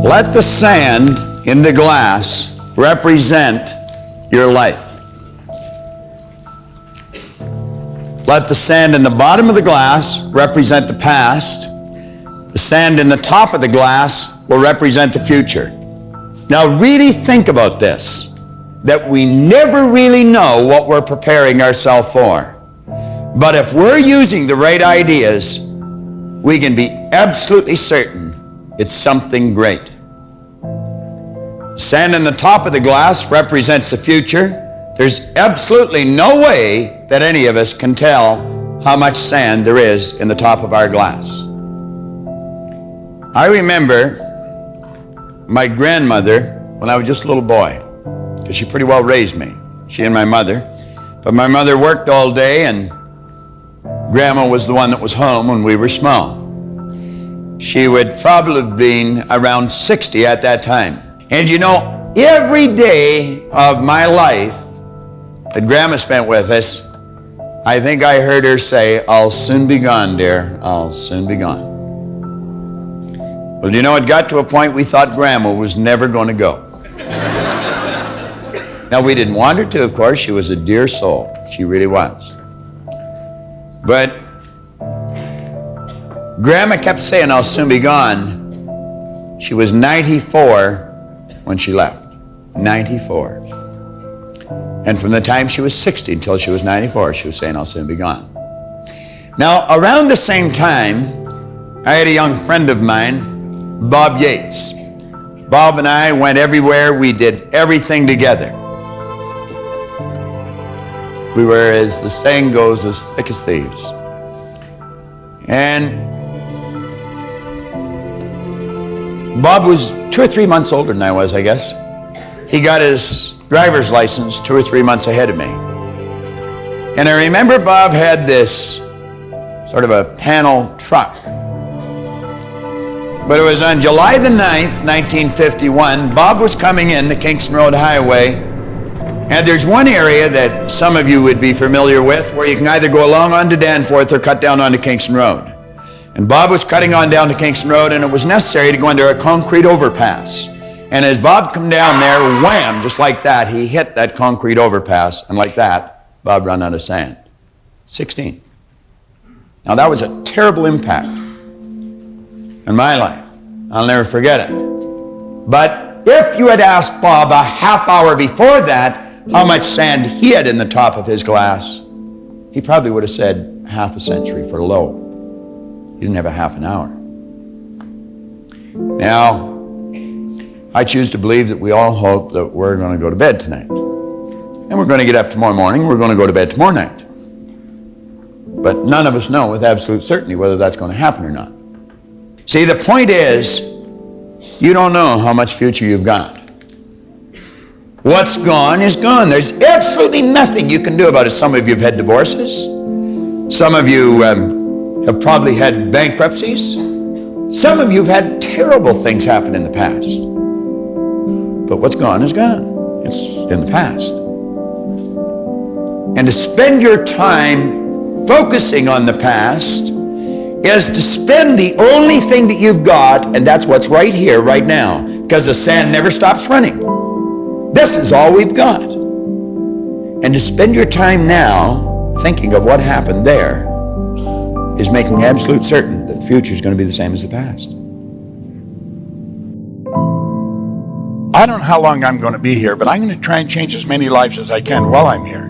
Let the sand in the glass represent your life. Let the sand in the bottom of the glass represent the past. The sand in the top of the glass will represent the future. Now really think about this, that we never really know what we're preparing ourselves for. But if we're using the right ideas, we can be absolutely certain it's something great. Sand in the top of the glass represents the future. There's absolutely no way that any of us can tell how much sand there is in the top of our glass. I remember my grandmother when I was just a little boy, because she pretty well raised me, she and my mother. But my mother worked all day and Grandma was the one that was home when we were small. She would probably have been around 60 at that time. And you know, every day of my life that Grandma spent with us, I think I heard her say, "I'll soon be gone, dear, I'll soon be gone." Well, you know, it got to a point we thought Grandma was never going to go. Now, we didn't want her to, of course. She was a dear soul. She really was. But Grandma kept saying, "I'll soon be gone." She was 94 when she left. 94. And from the time she was 60 until she was 94, she was saying, "I'll soon be gone." Now, around the same time, I had a young friend of mine, Bob Yates. Bob and I went everywhere. We did everything together. We were, as the saying goes, as thick as thieves. And Bob was 2 or 3 months older than I was, I guess. He got his driver's license 2 or 3 months ahead of me. And I remember Bob had this sort of a panel truck. But it was on July the 9th, 1951, Bob was coming in the Kingston Road Highway. And there's one area that some of you would be familiar with where you can either go along onto Danforth or cut down onto Kingston Road. And Bob was cutting on down to Kingston Road, and it was necessary to go under a concrete overpass. And as Bob come down there, wham, just like that, he hit that concrete overpass, and like that, Bob ran out of sand. 16. Now that was a terrible impact in my life. I'll never forget it. But if you had asked Bob a half hour before that how much sand he had in the top of his glass, he probably would have said half a century for low. He didn't have a half an hour. Now, I choose to believe that we all hope that we're going to go to bed tonight. And we're going to get up tomorrow morning, we're going to go to bed tomorrow night. But none of us know with absolute certainty whether that's going to happen or not. See, the point is, you don't know how much future you've got. What's gone is gone. There's absolutely nothing you can do about it. Some of you have had divorces. Some of you have probably had bankruptcies. Some of you have had terrible things happen in the past. But what's gone is gone. It's in the past. And to spend your time focusing on the past is to spend the only thing that you've got, and that's what's right here, right now, because the sand never stops running. This is all we've got. And to spend your time now thinking of what happened there is making absolute certain that the future is going to be the same as the past. I don't know how long I'm going to be here, but I'm going to try and change as many lives as I can while I'm here.